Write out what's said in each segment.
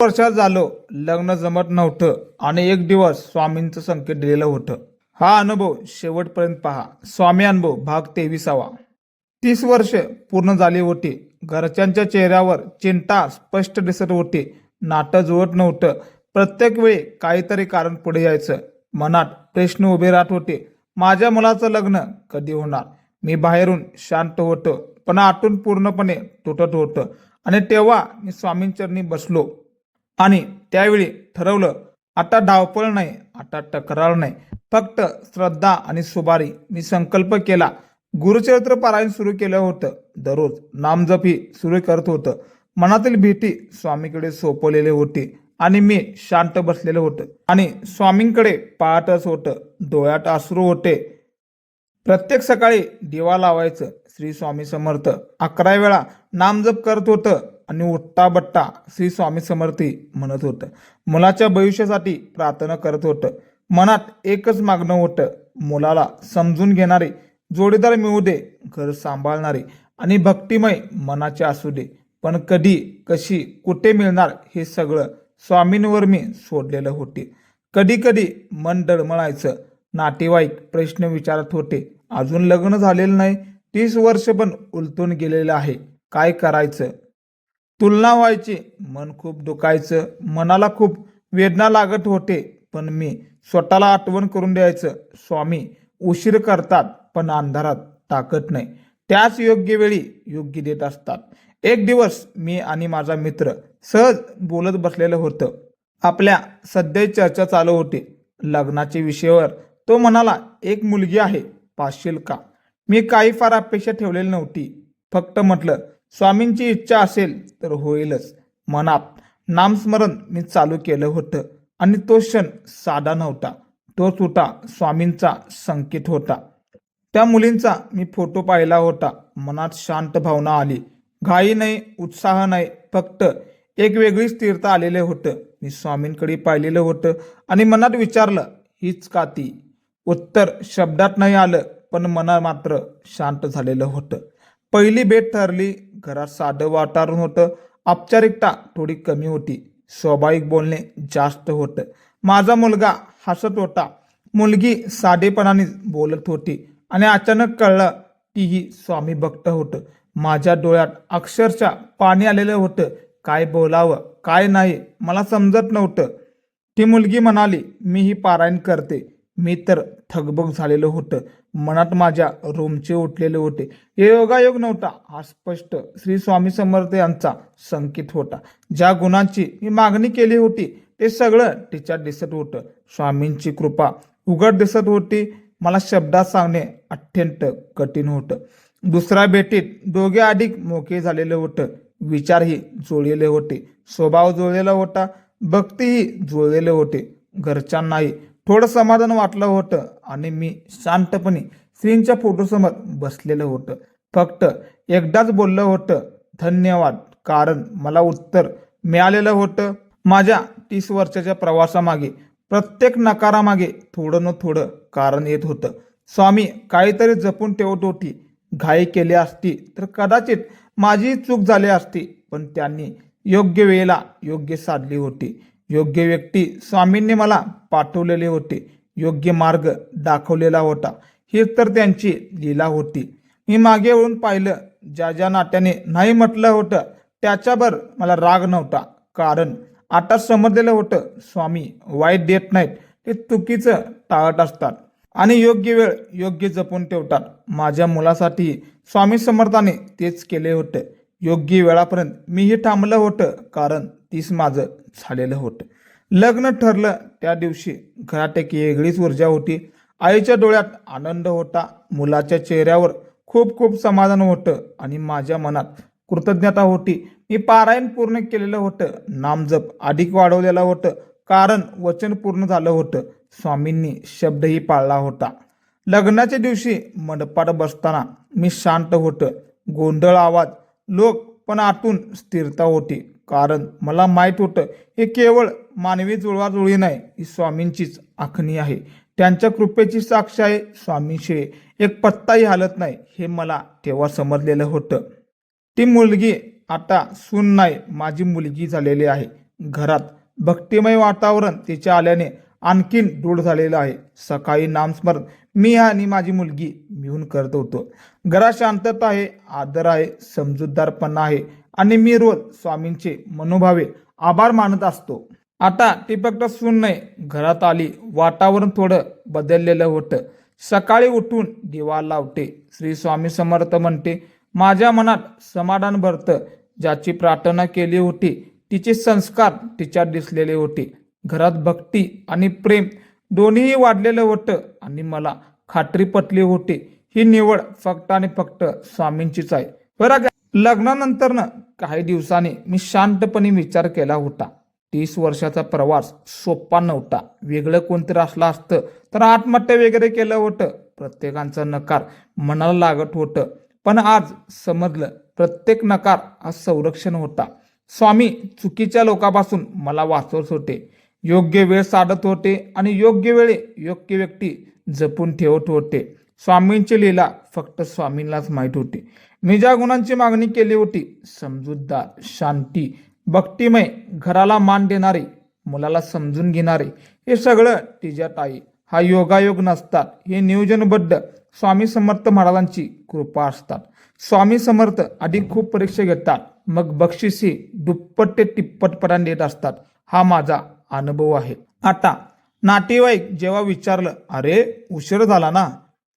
वर्षात झालो लग्न जमत नव्हतं आणि एक दिवस स्वामींचं संकेत दिलेलं होतं. हा अनुभव शेवटपर्यंत पहा. स्वामी अनुभव भाग 23. 30 वर्ष पूर्ण झाली होती. घरच्यांच्या चेहऱ्यावर चिंता स्पष्ट दिसत होती. नातं जुळत नव्हतं. प्रत्येक वेळी काहीतरी कारण पुढे यायचं. मनात प्रश्न उभे राहत होते. माझ्या मुलाचं लग्न कधी होणार? मी बाहेरून शांत होतो पण आतून पूर्णपणे तुटत होतं. आणि तेव्हा मी स्वामींचरणी बसलो आणि त्यावेळी ठरवलं, आता धावपळ नाही, आता तक्रार नाही, फक्त श्रद्धा आणि सुबारी. मी संकल्प केला. गुरुचरित्र पारायण सुरू केलं होतं. दररोज नामजपही सुरू करत होतं. मनातील भीती स्वामीकडे सोपवलेली होती आणि मी शांत बसलेलं होतं आणि स्वामींकडे पाहतच होतं. डोळ्यात अश्रू होते. प्रत्येक सकाळी दिवा लावायचं. श्री स्वामी समर्थ 11 वेळा नामजप करत होतं आणि उठता बट्टा श्री स्वामी समर्थी म्हणत होतं. मुलाच्या भविष्यासाठी प्रार्थना करत होतं. मनात एकच मागणं होतं, मुलाला समजून घेणारी जोडीदार मिळू दे, घर सांभाळणारी आणि भक्तिमय मनाचे असू दे. पण कधी, कशी, कुठे मिळणार हे सगळं स्वामींवर मी सोडलेलं होते. कधी कधी मन डळमळायचं. नातेवाईक प्रश्न विचारत होते, अजून लग्न झालेलं नाही, 30 वर्ष पण उलटून गेलेलं आहे, काय करायचं? तुलना व्हायची. मन खूप दुखायचं. मनाला खूप वेदना लागत होते. पण मी स्वतःला आठवण करून द्यायचं, स्वामी उशीर करतात पण अंधारात टाकत नाही. त्याच योग्य वेळी योग्य देत असतात. एक दिवस मी आणि माझा मित्र सहज बोलत बसलेलं होतं. आपल्या सध्या चर्चा चालू होती लग्नाच्या विषयावर. तो म्हणाला, एक मुलगी आहे, पाहशील का? मी काही फार अपेक्षा ठेवलेली नव्हती. फक्त म्हटलं, स्वामींची इच्छा असेल तर होईलच. मनात नामस्मरण मी चालू केलं होतं आणि तो क्षण साधा नव्हता. तोच होता स्वामींचा संकेत होता. त्या मुलींचा मी फोटो पाहिला होता. मनात शांत भावना आली. घाई नाही, उत्साह नाही, फक्त एक वेगळी स्थिरता आलेलं होतं. मी स्वामींकडे पाहिलेलं होतं आणि मनात विचारलं, हीच का ती? उत्तर शब्दात नाही आलं पण मना मात्र शांत झालेलं होतं. पहिली भेट ठरली. घरात साधं वातावरण होतं. औपचारिकता थोडी कमी होती. स्वाभाविक बोलणे जास्त होतं. माझा मुलगा हसत होता. मुलगी साधेपणाने बोलत होती आणि अचानक कळलं तीही स्वामी भक्त होतं. माझ्या डोळ्यात अक्षरशः पाणी आलेलं होतं. काय बोलावं काय नाही मला समजत नव्हतं. ती मुलगी म्हणाली, मी ही पारायण करते. मी तर थकबक झालेलं होतं. मनात माझ्या रोमचे उठलेले होते. हे योगायोग नव्हता, हा स्पष्ट श्री स्वामी समर्थ यांचा संकेत होता. ज्या गुणांची मी मागणी केली होती ते सगळं तिच्यात दिसत होतं. स्वामींची कृपा उघड दिसत होती. मला शब्दात सांगणे अत्यंत कठीण होतं. दुसऱ्या भेटीत दोघे अधिक मोके झालेले होतं. विचारही जुळलेले होते. स्वभाव जुळलेला होता. भक्तीही जुळलेले होते. घरच्यांनाही थोडं समाधान वाटलं होतं आणि मी शांतपणे श्रींच्या फोटोसमोर बसलेलं होतं. फक्त एकदाच बोललं होतं, धन्यवाद, कारण मला उत्तर मिळालेलं होतं. माझ्या 30 वर्षाच्या प्रवासामागे, प्रत्येक नकारामागे थोडं न थोडं कारण येत होतं. स्वामी काहीतरी जपून ठेवत होती. घाई केली असती तर कदाचित माझी चूक झाली असती, पण त्यांनी योग्य वेळेला योग्य साधली होती. योग्य व्यक्ती स्वामींनी मला पाठवलेले होते. योग्य मार्ग दाखवलेला होता. ही तर त्यांची लीला होती. मी मागे वळून पाहिलं. ज्या ज्या नात्याने नाही म्हटलं होतं त्याच्यावर मला राग नव्हता, कारण आता समजलेलं होतं स्वामी वाईट देत नाहीत, ते चुकीचं टाळत असतात आणि योग्य वेळ योग्य जपून ठेवतात. माझ्या मुलासाठी स्वामी समर्थाने तेच केले होते. योग्य वेळापर्यंत मीही थांबलं होतं, कारण तीच माझं झालेलं होतं. लग्न ठरलं त्या दिवशी घरात एक वेगळीच ऊर्जा होती. आईच्या डोळ्यात आनंद होता. मुलाच्या चेहऱ्यावर खूप खूप समाधान होतं आणि माझ्या मनात कृतज्ञता होती. मी पारायण पूर्ण केलेलं होतं. नामजप अधिक वाढवलेला होतं, कारण वचन पूर्ण झालं होतं. स्वामींनी शब्दही पाळला होता. लग्नाच्या दिवशी मंडपात बसताना मी शांत होतं. गोंधळ आवाज, लोक, पण आतून स्थिरता होती. कारण मला माहीत होतं हे केवळ मानवी जुळवाजुळवी नाही, ही स्वामींचीच आखणी आहे. त्यांच्या कृपेची साक्ष आहे. स्वामींशिवाय एक पत्ताही हालत नाही हे मला तेव्हा समजलेलं होतं. ती मुलगी आता सून नाही, माझी मुलगी झालेली आहे. घरात भक्तिमय वातावरण तिच्या आल्याने आणखीन दृढ झालेलं आहे. सकाळी नामस्मरण मी आणि माझी मुलगी मिळून करत होतो. घरात शांतता आहे, आदर आहे, समजूतदारपणा आहे आणि मी रोज स्वामींचे मनोभावे आभार मानत असतो. आता ती फक्त सून नाही, घरात आली. वातावरण थोडं बदललेलं होतं. सकाळी उठून दिवा लावते, श्री स्वामी समर्थ म्हणते. माझ्या मनात समाधान भरतं. ज्याची प्रार्थना केली होती तिचे संस्कार तिच्यात दिसलेले होते. घरात भक्ती आणि प्रेम दोन्हीही वाढलेलं होतं आणि मला खात्री पटली होती ही निवड फक्त आणि फक्त स्वामींचीच आहे. बरं का? लग्नानंतर काही दिवसांनी मी शांतपणे विचार केला होता. 30 वर्षाचा प्रवास सोपा नव्हता. वेगळं कोणतरी असलं असतं तर आत्महत्या वगैरे केलं होतं. प्रत्येकाचा नकार मनाला लागत होतं. पण आज समजलं प्रत्येक नकार हा संरक्षण होता. स्वामी चुकीच्या लोकांपासून मला वाचवत होते, योग्य वेळ साधत होते आणि योग्य वेळी योग्य व्यक्ती जपून ठेवत होते. स्वामींची लीला फक्त स्वामींनाच माहीत होती. मी ज्या गुणांची मागणी केली होती, समजूतदार, शांती, भक्तिमय, घराला मान देणारी, मुलाला समजून घेणारी, हे सगळं तिच्यात आहे. हा योगायोग नसतात, हे नियोजनबद्ध स्वामी समर्थ महाराजांची कृपा असतात. स्वामी समर्थ आधी खूप परीक्षा घेतात, मग बक्षिसी दुप्पट ते तिप्पटपर्यंत देत असतात. हा माझा अनुभव आहे. आता नातेवाईक जेव्हा विचारलं, अरे उशीर झाला ना,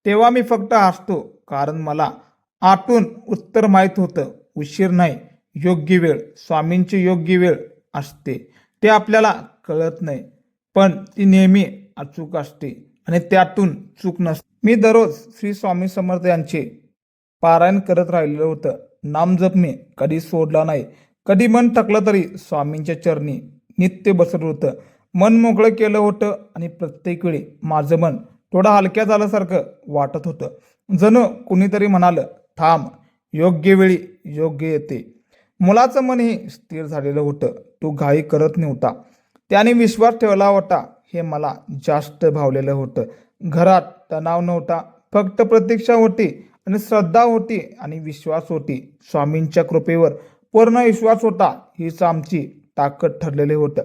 तेव्हा मी फक्त हसतो, कारण मला आतून उत्तर माहीत होतं. उशीर नाही, योग्य वेळ. स्वामींची योग्य वेळ असते, ते आपल्याला कळत नाही, पण ती नेहमी अचूक असते आणि त्यातून चूक नसते. मी दररोज श्री स्वामी समर्थ यांचे पारायण करत राहिलेलं होतं. नामजप मी कधी सोडला नाही. कधी मन थकलं तरी स्वामींच्या चरणी नित्य बसत होतं. मन मोकळं केलं होतं आणि प्रत्येक वेळी माझं मन थोडं हलक्या झाल्यासारखं वाटत होतं. जणू कुणीतरी म्हणालं, थांब, योग्य वेळी योग्य येते. मुलाचं मनही स्थिर झालेलं होतं. तो घाई करत नव्हता, त्याने विश्वास ठेवला होता. हे मला जास्त भावलेलं होतं. घरात तणाव नव्हता, फक्त प्रतीक्षा होती आणि श्रद्धा होती आणि विश्वास होती. स्वामींच्या कृपेवर पूर्ण विश्वास होता. हीच आमची ताकद ठरलेले होतं.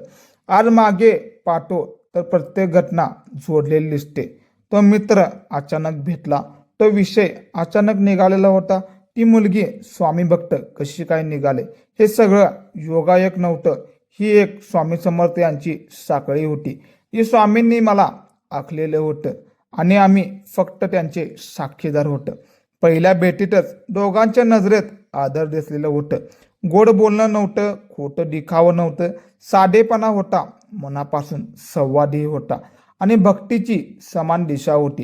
आज मागे पाहतो तर प्रत्येक घटना जोडलेली दिसते. तो मित्र अचानक भेटला, तो विषय अचानक निघालेला होता, ती मुलगी स्वामी भक्त कशी काय निघाले, हे सगळं योगायोग नव्हतं. ही एक स्वामी समर्थ यांची साखळी होती. ही स्वामींनी मला आखलेलं होतं आणि आम्ही फक्त त्यांचे साक्षीदार होतं. पहिल्या भेटीतच दोघांच्या नजरेत आदर दिसलेलं होतं. गोड बोलणं नव्हतं, खोटं दिखावं नव्हतं, साधेपणा होता, मनापासून संवादही होता आणि भक्तीची समान दिशा होती.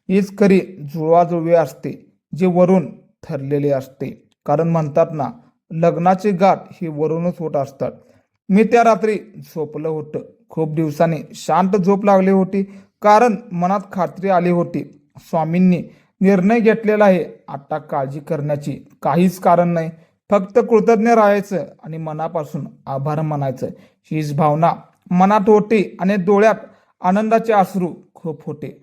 हीच खरी जुळवाजुळवी असते, जे वरून ठरलेले असते. कारण म्हणतात ना, लग्नाची गाठ ही वरूनच होत असतात. मी त्या रात्री झोपलं होतं. खूप दिवसांनी शांत झोप लागली होती, कारण मनात खात्री आली होती, स्वामींनी निर्णय घेतलेला आहे. आता काळजी करण्याची काहीच कारण नाही, फक्त कृतज्ञ राहायचं आणि मनापासून आभार मानायचं. हीच भावना मनात होती आणि डोळ्यात आनंदाचे अश्रू खूप होते.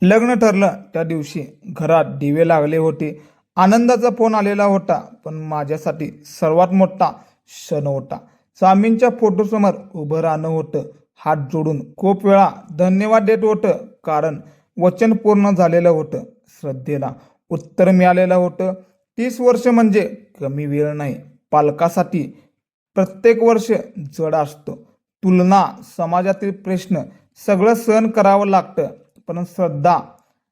लग्न ठरलं त्या दिवशी घरात दिवे लागले होते. आनंदाचा फोन आलेला होता, पण माझ्यासाठी सर्वात मोठा क्षण होता. स्वामींच्या फोटोसमोर उभं राहणं होतं. हात जोडून खूप वेळा धन्यवाद देत होतं, कारण वचन पूर्ण झालेलं होतं. श्रद्धेला उत्तर मिळालेलं होतं. 30 वर्ष म्हणजे कमी वेळ नाही. पालकासाठी प्रत्येक वर्ष जड असतं. तुलना, समाजातील प्रश्न, सगळं सहन करावं लागतं. पण श्रद्धा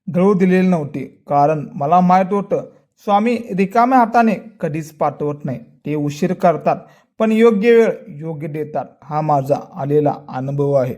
ढळू दिलेली नव्हती, कारण मला माहीत होतं स्वामी रिकाम्या हाताने कधीच पाठवत नाही. ते उशीर करतात, पण योग्य वेळ योग्य देतात. हा माझा आलेला अनुभव आहे.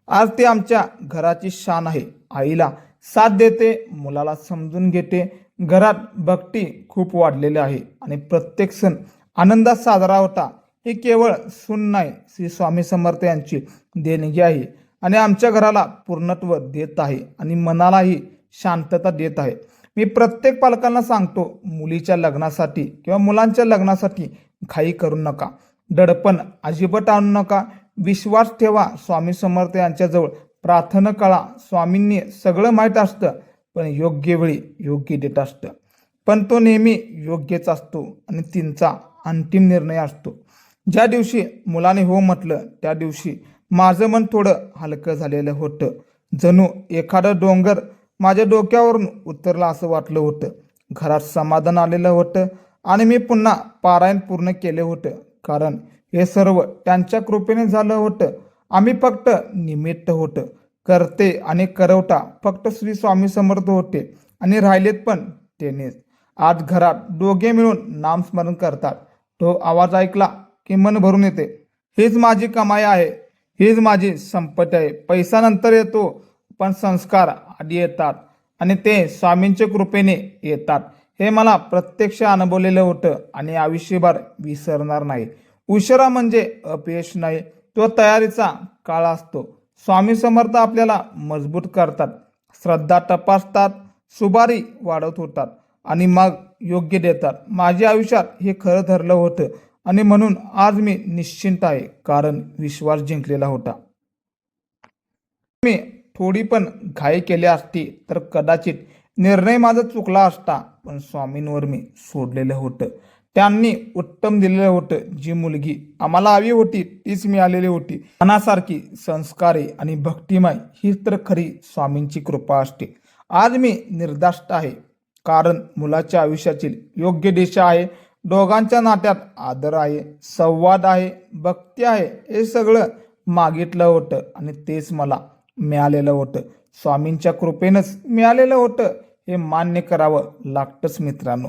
आज ते आमच्या घराची शान आहे. आईला साथ देते, मुलाला समजून घेते. घरात भक्ती खूप वाढलेली आहे आणि प्रत्येक सण आनंदात साजरा होता. हे केवळ सून नाही, श्री स्वामी समर्थ यांची देणगी आहे आणि आमच्या घराला पूर्णत्व देत आहे आणि मनालाही शांतता देत आहे. मी प्रत्येक पालकांना सांगतो, मुलीच्या लग्नासाठी किंवा मुलांच्या लग्नासाठी घाई करू नका, दडपण अजिबात आणू नका. विश्वास ठेवा स्वामी समर्थ यांच्याजवळ. प्रार्थना करा. स्वामींनी सगळं माहीत असतं, पण योग्य वेळी योग्य देत असतं. पण तो नेहमी योग्यच असतो आणि त्यांचा अंतिम निर्णय असतो. ज्या दिवशी मुलाने हो म्हटलं त्या दिवशी माझं मन थोडं हलकं झालेलं होतं. जणू एखादं डोंगर माझ्या डोक्यावरून उतरला असं वाटलं होतं. घरात समाधान आलेलं होतं आणि मी पुन्हा पारायण पूर्ण केले होतं. कारण हे सर्व त्यांच्या कृपेने झालं होतं. आम्ही फक्त निमित्त होतं. करते आणि करवटा फक्त श्री स्वामी समर्थ होते आणि राहिलेत पण तेनेच. आज घरात दोघे मिळून नामस्मरण करतात. तो आवाज ऐकला की मन भरून येते. हीच माझी कमाई आहे, हीच माझी संपत्ती आहे. पैसा नंतर येतो पण संस्कार आधी येतात आणि ते स्वामींच्या कृपेने येतात. हे मला प्रत्यक्ष अनुभवलेलं होतं आणि आयुष्यभर विसरणार नाही. उशिरा म्हणजे अपयश नाही, तो तयारीचा काळ असतो. स्वामी समर्थ आपल्याला मजबूत करतात, श्रद्धा तपासतात, सुपारी वाढवत होतात आणि मग योग्य देतात. माझ्या आयुष्यात हे खरं ठरलं होतं आणि म्हणून आज मी निश्चिंत आहे, कारण विश्वास जिंकलेला होता. मी थोडी पण घाई केली असती तर कदाचित निर्णय माझा चुकला असता. पण स्वामींवर मी सोडलेलं होतं. त्यांनी उत्तम दिलेलं होतं. जी मुलगी आम्हाला हवी होती तीच मिळालेली होती. मनासारखी, संस्कारी आणि भक्तिमय. हीच तर खरी स्वामींची कृपा असते. आज मी निर्धास्त आहे, कारण मुलाच्या आयुष्यातील योग्य दिशा आहे. दोघांच्या नात्यात आदर आहे, संवाद आहे, भक्ती आहे. हे सगळं मागितलं होतं आणि तेच मला मिळालेलं होतं. स्वामींच्या कृपेनंच मिळालेलं होतं हे मान्य करावं लागतंच मित्रांनो.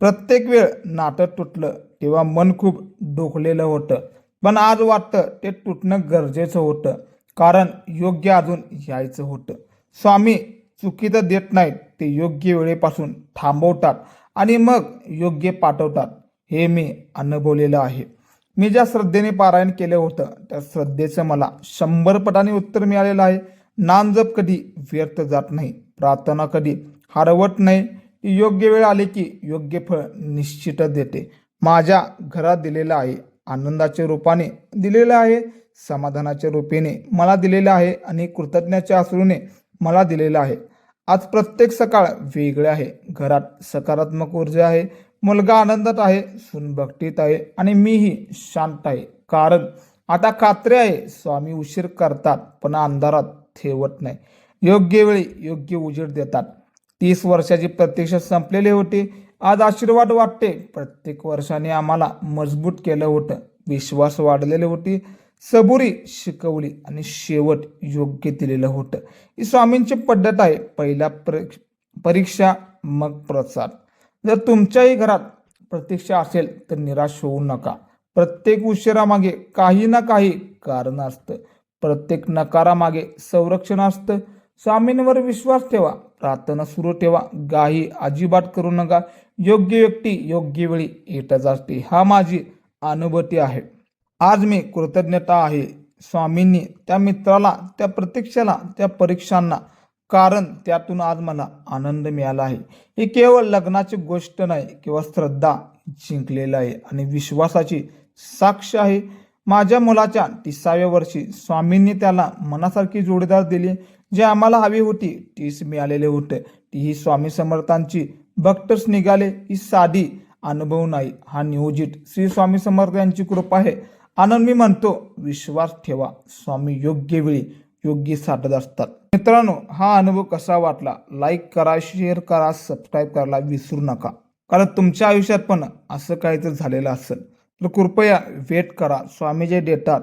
प्रत्येक वेळ नातं तुटलं तेव्हा मन खूप दुखलेलं होतं, पण आज वाटतं ते तुटणं गरजेचं होतं, कारण योग्य अजून यायचं होतं. स्वामी चुकी तर देत नाहीत, ते योग्य वेळेपासून थांबवतात आणि मग योग्य पाठवतात. हे मी अनुभवलेलं आहे. मी ज्या श्रद्धेने पारायण केलं होतं त्या श्रद्धेचं मला 100 पटाने उत्तर मिळालेलं आहे. नामजप कधी व्यर्थ जात नाही, प्रार्थना कधी हरवत नाही. योग्य वेळ आली की योग्य फळ निश्चितच देते. माझ्या घरात दिलेलं आहे, आनंदाच्या रूपाने दिलेलं आहे, समाधानाच्या रूपेने मला दिलेलं आहे आणि कृतज्ञतेच्या अश्रूने मला दिलेलं आहे. आज प्रत्येक सकाळ वेगळे आहे. घरात सकारात्मक ऊर्जा आहे, मुलगा आनंदात आहे, सून भक्तीत आहे आणि मीही शांत आहे. कारण आता खात्री आहे, स्वामी उशीर करतात पण अंधारात ठेवत नाही. योग्य वेळी योग्य उजेड देतात. 30 वर्षाची प्रतीक्षा संपलेली होती. आज आशीर्वाद वाटते. प्रत्येक वर्षाने आम्हाला मजबूत केलं होतं, विश्वास वाढलेले होते, सबुरी शिकवली आणि शेवट योग्य दिलेलं होतं. ही स्वामींची पद्धत आहे. पहिला परीक्षा मग प्रसाद. जर तुमच्याही घरात प्रतीक्षा असेल तर निराश होऊ नका. प्रत्येक उशिरामागे काही ना काही कारण असतं. प्रत्येक नकारामागे संरक्षण असतं. स्वामींवर विश्वास ठेवा, प्रार्थना सुरू ठेवा, घाई अजिबात करू नका. योग्य व्यक्ती योग्य वेळी येतच असते. हा माझी अनुभूती आहे. आज मी कृतज्ञता आहे स्वामींनी, त्या मित्राला, त्या प्रतीक्षेला, त्या परीक्षांना, कारण त्यातून आज मला आनंद मिळाला आहे. ही केवळ लग्नाची गोष्ट नाही किंवा श्रद्धा जिंकलेला आहे आणि विश्वासाची साक्ष आहे. माझ्या मुलाच्या 30व्या वर्षी स्वामींनी त्याला मनासारखी जोडीदार दिली. जे आम्हाला हवी होती तीच मिळालेले होते. तीही स्वामी समर्थांची भक्तच निघाले. ही साधी अनुभव नाही, हा नियोजित श्री स्वामी समर्थ यांची कृपा आहे. आनंद मी म्हणतो, विश्वास ठेवा, स्वामी योग्य वेळी योग्य साधत असतात. मित्रांनो, हा अनुभव कसा वाटला लाईक करा, शेअर करा, सबस्क्राईब करायला विसरू नका. कारण तुमच्या आयुष्यात पण असं काहीतरी झालेलं असेल तर कृपया वेट करा. स्वामी जे देतात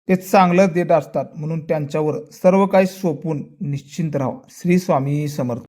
ते चांगलं देत असतात, म्हणून त्यांच्यावर सर्व काही सोपून निश्चिंत राहा. श्री स्वामी समर्थ.